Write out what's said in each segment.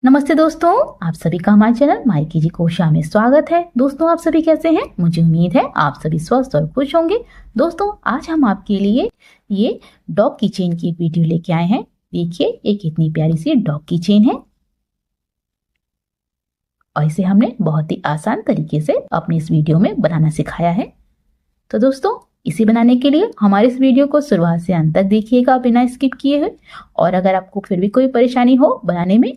नमस्ते दोस्तों, आप सभी का हमारे चैनल माइकी जी कोशा में स्वागत है। दोस्तों, आप सभी कैसे हैं? मुझे उम्मीद है आप सभी स्वस्थ और खुश होंगे। दोस्तों, आज हम आपके लिए ये डॉग की चेन की एक वीडियो लेके आए हैं। देखिए, एक कितनी प्यारी सी डॉग की चेन है और इसे हमने बहुत ही आसान तरीके से अपनी इस वीडियो में बनाना सिखाया है। तो दोस्तों, इसे बनाने के लिए हमारे इस वीडियो को शुरुआत से अंत तक देखिएगा बिना स्किप किए हुए। और अगर आपको फिर भी कोई परेशानी हो बनाने में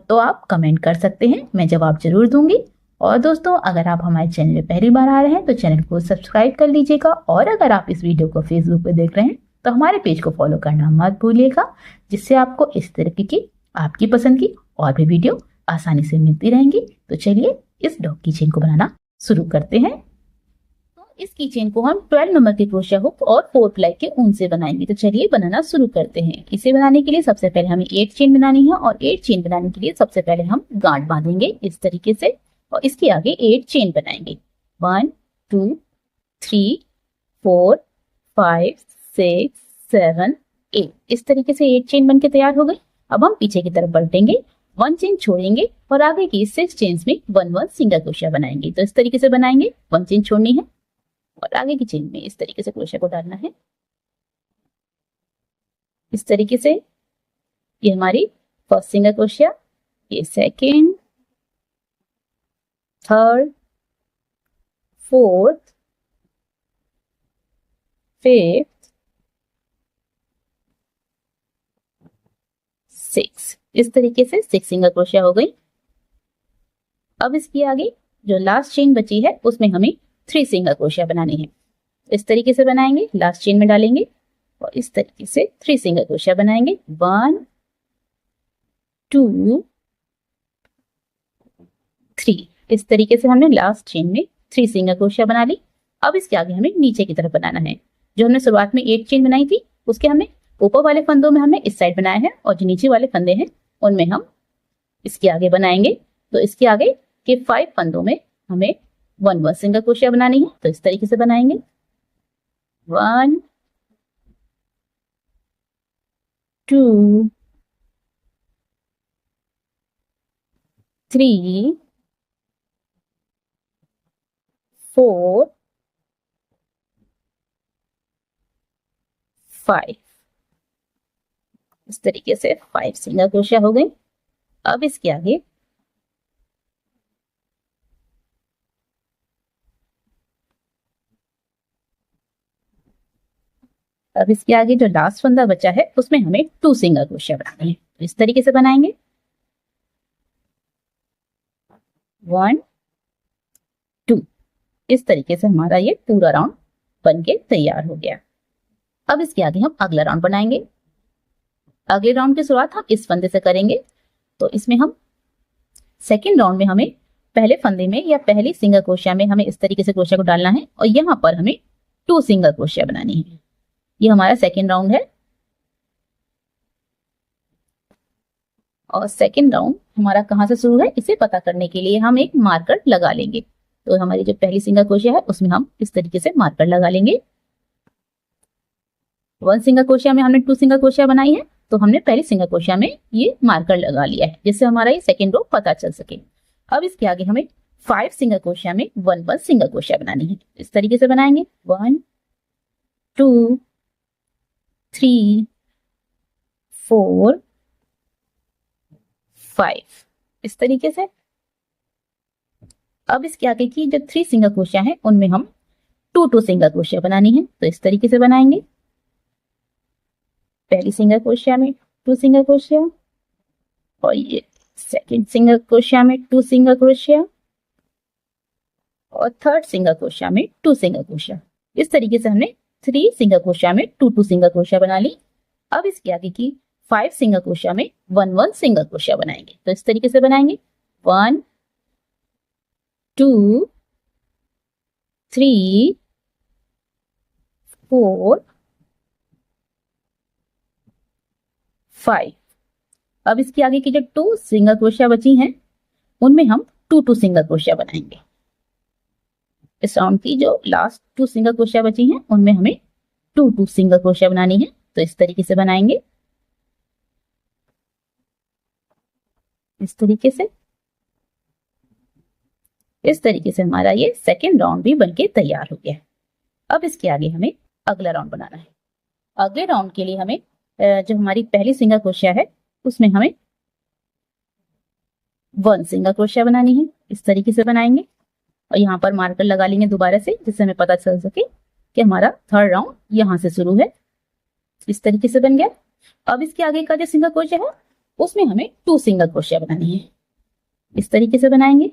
तो आप कमेंट कर सकते हैं, मैं जवाब जरूर दूंगी। और दोस्तों, अगर आप हमारे चैनल में पहली बार आ रहे हैं तो चैनल को सब्सक्राइब कर लीजिएगा। और अगर आप इस वीडियो को फेसबुक पर देख रहे हैं तो हमारे पेज को फॉलो करना मत भूलिएगा, जिससे आपको इस तरीके की आपकी पसंद की और भी वीडियो आसानी से मिलती रहेंगी। तो चलिए इस डॉग की चेन को बनाना शुरू करते हैं। इस कीचेन को हम 12 नंबर के क्रोशिया हुक और 4 प्लाई के ऊन से बनाएंगे। तो चलिए बनाना शुरू करते हैं। इसे बनाने के लिए सबसे पहले हमें 8 चेन बनानी है और 8 चेन बनाने के लिए सबसे पहले हम गांठ बांधेंगे इस तरीके से और इसके आगे 8 चेन बनाएंगे। 1 2 3 4 5 6 7 8 इस तरीके से 8 चेन बनके तैयार हो गई। अब हम पीछे की तरफ पलटेंगे, 1 चेन छोड़ेंगे और आगे की 6 चेन्स में 1 सिंगल क्रोशिया बनाएंगे। तो इस तरीके से बनाएंगे, 1 चेन छोड़नी है और आगे की चेन में इस तरीके से क्रोशिया को डालना है। इस तरीके से ये हमारी फर्स्ट सिंगल क्रोशिया, ये सेकेंड, थर्ड, फोर्थ, फिफ्थ, 6 इस तरीके से 6 सिंगल क्रोशिया हो गई। अब इसके आगे जो लास्ट चेन बची है उसमें हमें 3 सिंगल क्रोशिया बनानी है। इस तरीके से बनाएंगे, लास्ट चेन में डालेंगे और इस तरीके से 3 सिंगल क्रोशिया बनाएंगे। 1 2 3 इस तरीके से हमने लास्ट चेन में 3 सिंगल क्रोशिया बना ली। अब इसके आगे हमें नीचे की तरफ बनाना है। जो हमने शुरुआत में 8 चेन बनाई थी उसके हमने ऊपर वाले फंदों में हमने इस साइड बनाया है और जो नीचे वाले फंदे हैं उनमें हम इसके आगे बनाएंगे। तो इसके आगे के 5 फंदों में हमें 1 सिंगल क्रोशिया बनानी है। तो इस तरीके से बनाएंगे, 1 2 3 4 5 इस तरीके से 5 सिंगल क्रोशिया हो गई। अब इसके आगे जो लास्ट फंदा बचा है उसमें हमें 2 सिंगल क्रोशिया बनानी है। तो इस तरीके से बनाएंगे, 1 2 इस तरीके से हमारा ये पूरा राउंड बन के तैयार हो गया। अब इसके आगे हम अगला राउंड बनाएंगे। अगले राउंड की शुरुआत हम इस फंदे से करेंगे। तो इसमें हम सेकेंड राउंड में हमें पहले फंदे में या पहली सिंगल क्रोशिया में हमें इस तरीके से क्रोशिया को डालना है और यहाँ पर हमें 2 सिंगल क्रोशिया बनानी है। ये हमारा सेकेंड राउंड है और सेकेंड राउंड हमारा कहाँ से शुरू है इसे पता करने के लिए हम एक मार्कर लगा लेंगे। तो हमारी जो पहली सिंगल क्रोशिया है उसमें हम इस तरीके से मार्कर लगा लेंगे। 1 सिंगल क्रोशिया में हमने 2 सिंगल क्रोशिया बनाई है, तो हमने पहली सिंगल क्रोशिया में ये मार्कर लगा लिया है जिससे हमारा ये सेकेंड रो पता चल सके। अब इसके आगे हमें 5 सिंगल क्रोशिया में 1 सिंगल क्रोशिया बनानी है। इस तरीके से बनाएंगे, 1 2 3 4 5 इस तरीके से। अब इसके आगे की जो 3 सिंगल क्रोशिया है उनमें हम 2 सिंगल क्रोशिया बनानी है। तो इस तरीके से बनाएंगे, पहली सिंगल क्रोशिया में 2 सिंगल क्रोशिया और ये सेकंड सिंगल क्रोशिया में 2 सिंगल क्रोशिया और थर्ड सिंगल क्रोशिया में 2 सिंगल क्रोशिया। इस तरीके से हमने 3 सिंगल क्रोशिया में 2 सिंगल क्रोशिया बना ली। अब इसके आगे की 5 सिंगल क्रोशिया में 1 सिंगल क्रोशिया बनाएंगे। तो इस तरीके से बनाएंगे, 1 2 3 4 5। अब इसके आगे की जो 2 सिंगल क्रोशिया बची हैं उनमें हम 2 सिंगल क्रोशिया बनाएंगे। इस राउंड की जो लास्ट 2 सिंगल क्रोशिया बची हैं उनमें हमें 2 सिंगल क्रोशिया बनानी है। तो इस तरीके से बनाएंगे, इस तरीके से। इस तरीके से हमारा ये सेकेंड राउंड भी बनके तैयार हो गया है। अब इसके आगे हमें अगला राउंड बनाना है। अगले राउंड के लिए हमें जो हमारी पहली सिंगल क्रोशिया है उसमें हमें 1 सिंगल क्रोशिया बनानी है। इस तरीके से बनाएंगे और यहाँ पर मार्कर लगा लेंगे दोबारा से, जिससे हमें पता चल सके कि हमारा थर्ड राउंड यहाँ से शुरू है। इस तरीके से बन गया। अब इसके आगे का जो सिंगल क्रोशिया है उसमें हमें 2 सिंगल क्रोशिया बनानी है। इस तरीके से बनाएंगे।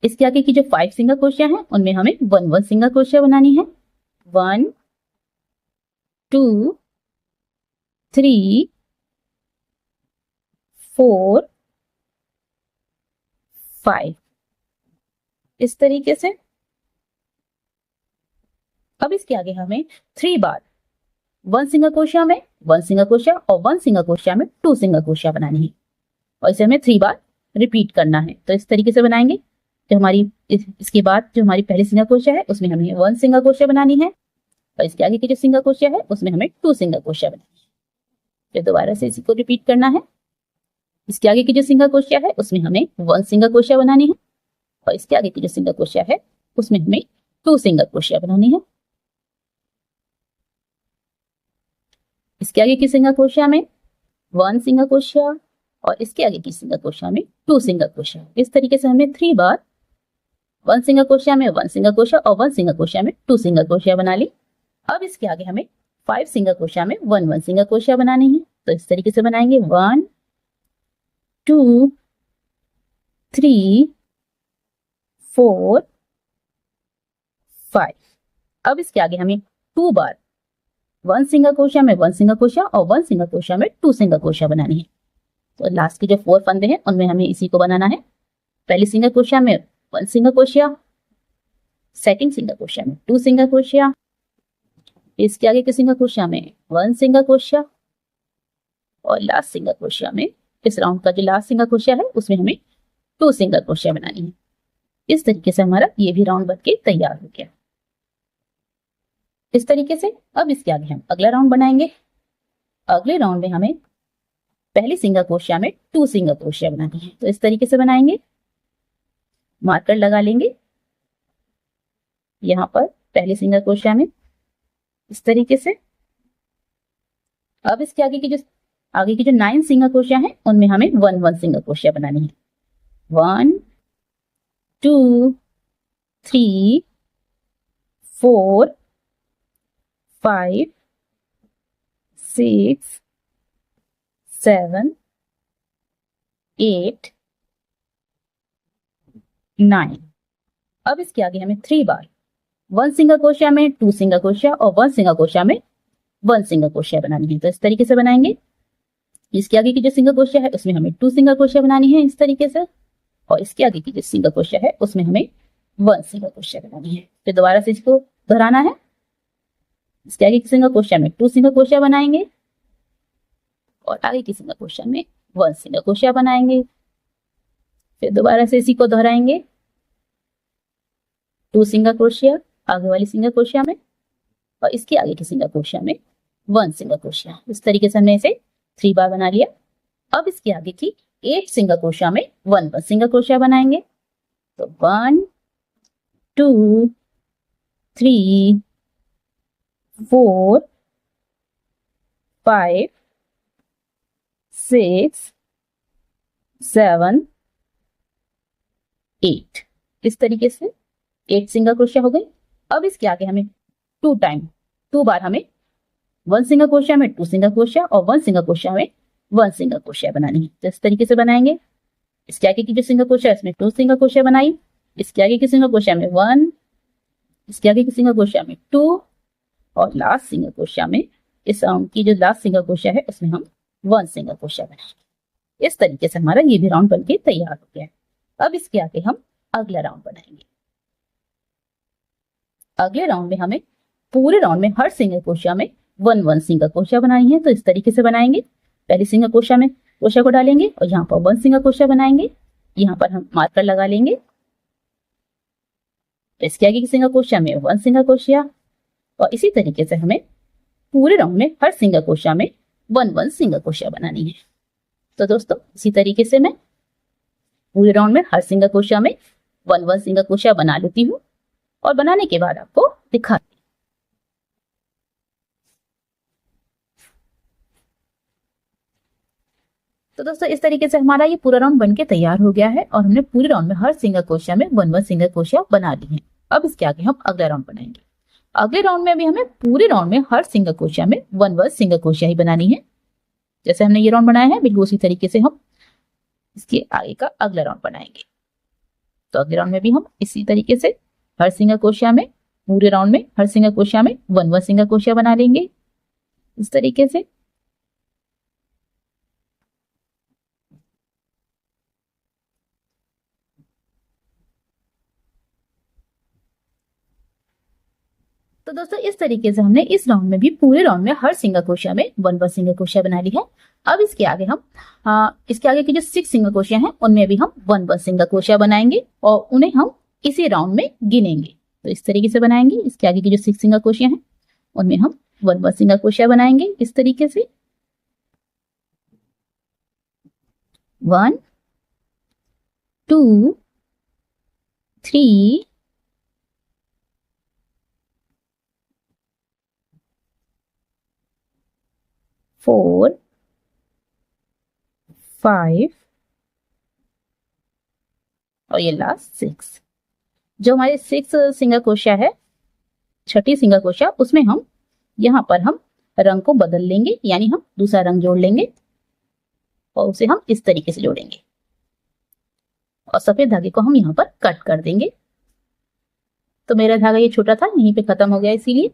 इसके आगे की जो 5 सिंगल क्रोशिया है उनमें हमें 1 सिंगल क्रोशिया बनानी है। 1 2 3 4 5 इस तरीके से। अब इसके आगे हमें 3 बार 1 सिंगल क्रोशिया में 1 सिंगल क्रोशिया और 1 सिंगल क्रोशिया में 2 सिंगल क्रोशिया बनानी है और इसे हमें 3 बार रिपीट करना है। तो इस तरीके से बनाएंगे। जो हमारी इसके बाद जो हमारी पहली सिंगल क्रोशिया है उसमें हमें 1 सिंगल क्रोशिया बनानी है और इसके आगे की जो सिंगल क्रोशिया है उसमें हमें 2 सिंगल क्रोशिया बनानी है। फिर दोबारा से इसी को रिपीट करना है। इसके आगे की जो सिंगल क्रोशिया है उसमें हमें 1 सिंगल क्रोशिया बनानी है और इसके आगे की जो सिंगल क्रोशिया है उसमें हमें 2 सिंगल क्रोशिया बनानी है। इसके आगे की सिंगल क्रोशिया में 1 सिंगल क्रोशिया और इसके आगे की सिंगल क्रोशिया में 2 सिंगल क्रोशिया। इस तरीके से हमें 3 बार 1 सिंगल क्रोशिया में 1 सिंगल क्रोशिया और 1 सिंगल क्रोशिया में 2 सिंगल क्रोशिया बना ली। अब इसके आगे हमें 5 सिंगल क्रोशिया में 1 सिंगल क्रोशिया बनानी है। तो इस तरीके से बनाएंगे। 1 2 3 4 5। अब इसके आगे हमें 2 बार 1 सिंगल क्रोशिया में 1 सिंगल क्रोशिया और 1 सिंगल क्रोशिया में 2 सिंगल क्रोशिया बनानी है। तो लास्ट के जो 4 फंदे हैं उनमें हमें इसी को बनाना है। पहली सिंगल क्रोशिया में 1 single crochet, second single crochet में 2 सिंगल क्रोशिया, इसके आगे के सिंगल क्रोशिया में 1 सिंगल क्रोशिया और लास्ट सिंगल क्रोशिया में, इस राउंड का जो लास्ट सिंगल क्रोशिया है उसमें हमें 2 सिंगल क्रोशिया बनानी है। इस तरीके से हमारा ये भी राउंड बनके तैयार हो गया। इस तरीके से अब इसके आगे हम अगला राउंड बनाएंगे। अगले राउंड में हमें पहली सिंगल क्रोशिया में 2 सिंगल क्रोशिया बनानी है। तो इस तरीके से बनाएंगे। मार्कर लगा लेंगे यहाँ पर पहली सिंगल क्रोशिया में इस तरीके से। अब इसके आगे की जो 9 सिंगल क्रोशिया है उनमें हमें 1 सिंगल क्रोशिया बनानी है। 1 2 3 4 5 6 7 8 9। अब इसके आगे हमें 3 बार 1 सिंगल क्रोशिया में 2 सिंगल क्रोशिया और 1 सिंगल क्रोशिया में 1 सिंगल क्रोशिया बनानी है। तो इस तरीके से बनाएंगे। इसके आगे की जो सिंगल क्रोशिया है उसमें हमें 2 सिंगल क्रोशिया बनानी है इस तरीके से और इसके आगे की जो सिंगल क्रोशिया है उसमें हमें 1 सिंगल क्रोशिया बनानी है। फिर दोबारा से इसको दोहराना है। इसके आगे की सिंगल क्रोशिया में 2 सिंगल क्रोशिया बनाएंगे और आगे की सिंगल क्रोशिया में 1 सिंगल क्रोशिया बनाएंगे। फिर दोबारा से इसी को दोहराएंगे। 2 सिंगल क्रोशिया आगे वाली सिंगल क्रोशिया में और इसके आगे की सिंगल क्रोशिया में 1 सिंगल क्रोशिया। इस तरीके से हमने इसे 3 बार बना लिया। अब इसके आगे की 8 सिंगल क्रोशिया में 1 सिंगल क्रोशिया बनाएंगे। तो 1 2 3 4 5 6 7 8। इस तरीके से 8 सिंगल क्रोशिया हो गई। अब इसके आगे हमें 2 बार हमें 1 सिंगल क्रोशिया में 2 सिंगल क्रोशिया और 1 सिंगल क्रोशिया में 1 सिंगल क्रोशिया बनानी है। तो इस तरीके से बनाएंगे। इसके आगे की जो सिंगल क्रोशिया है इसमें 2 सिंगल क्रोशिया बनाई। इसके आगे की सिंगल क्रोशिया में 1, इसके आगे की सिंगल क्रोशिया में 2 और लास्ट सिंगल क्रोशिया में, इस राउंड की जो लास्ट सिंगल क्रोशिया है उसमें हम 1 सिंगल क्रोशिया बनाएंगे। इस तरीके से हमारा ये भी राउंड बनके तैयार हो गया है। अब इसके आगे हम अगला राउंड बनाएंगे। अगले राउंड में हमें पूरे राउंड में हर सिंगल क्रोशिया में 1 सिंगल क्रोशिया बनानी है। तो इस तरीके से बनाएंगे। पहली सिंगल क्रोशिया में क्रोशिया को डालेंगे और यहाँ पर 1 सिंगल क्रोशिया बनाएंगे। यहाँ पर हम मार्कर लगा लेंगे। तो इसके आगे की सिंगल क्रोशिया में 1 सिंगल क्रोशिया और इसी तरीके से हमें पूरे राउंड में हर सिंगल क्रोशिया में 1 सिंगल क्रोशिया बनानी है। तो दोस्तों इसी तरीके से मैं पूरे राउंड में हर सिंगल क्रोशिया में 1 सिंगल क्रोशिया बना लेती हूँ और बनाने के बाद आपको दिखाती हूँ। तो दोस्तों इस तरीके से हमारा ये पूरा राउंड बनके तैयार हो गया है और हमने पूरे राउंड में हर सिंगल क्रोशिया में 1 सिंगल क्रोशिया बना ली है। अब इसके आगे हम अगला राउंड बनाएंगे। अगले राउंड में भी हमें पूरे राउंड में हर सिंगल क्रोशिया में 1 सिंगल क्रोशिया ही बनानी है। जैसे हमने ये राउंड बनाया है बिल्कुल उसी तरीके से हम इसके आगे का अगला राउंड बनाएंगे। तो अगले राउंड में भी हम इसी तरीके से हर सिंगल क्रोशिया में पूरे राउंड में हर सिंगल क्रोशिया में 1 सिंगल क्रोशिया बना लेंगे इस तरीके से। तो दोस्तों इस तरीके से हमने इस राउंड में भी पूरे राउंड में हर सिंगल क्रोशिया में 1 सिंगल क्रोशिया बना ली है। अब इसके आगे हम इसके आगे की जो 6 सिंगल क्रोशिया हैं उनमें भी हम 1 सिंगल क्रोशिया बनाएंगे और उन्हें हम इसी राउंड में गिनेंगे। तो इस तरीके से बनाएंगे। इसके आगे की जो 6 सिंगल क्रोशिया हैं उनमें हम 1 सिंगल क्रोशिया बनाएंगे इस तरीके से। 1 2 3 4 5 और ये लास्ट 6। जो हमारे 6 सिंगल क्रोशिया है, छठी सिंगल क्रोशिया, उसमें हम यहाँ पर हम रंग को बदल लेंगे, यानी हम दूसरा रंग जोड़ लेंगे और उसे हम इस तरीके से जोड़ेंगे और सफेद धागे को हम यहाँ पर कट कर देंगे। तो मेरा धागा ये छोटा था, यहीं पे खत्म हो गया, इसीलिए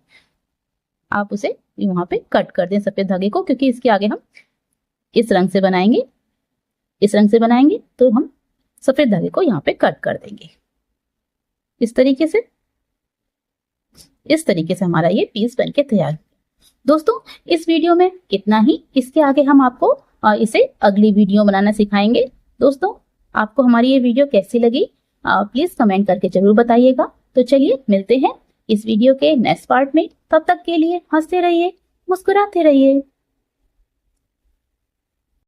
आप उसे वहां पे कट कर दें सफेद धागे को, क्योंकि इसके आगे हम इस रंग से बनाएंगे, इस रंग से बनाएंगे तो हम सफेद धागे को यहाँ पे कट कर देंगे इस तरीके से। इस तरीके से हमारा ये पीस बनके तैयार। दोस्तों इस वीडियो में इतना ही। इसके आगे हम आपको इसे अगली वीडियो बनाना सिखाएंगे। दोस्तों आपको हमारी ये वीडियो कैसी लगी प्लीज कमेंट करके जरूर बताइएगा। तो चलिए मिलते हैं इस वीडियो के नेक्स्ट पार्ट में। तब तक के लिए हंसते रहिए, मुस्कुराते रहिए।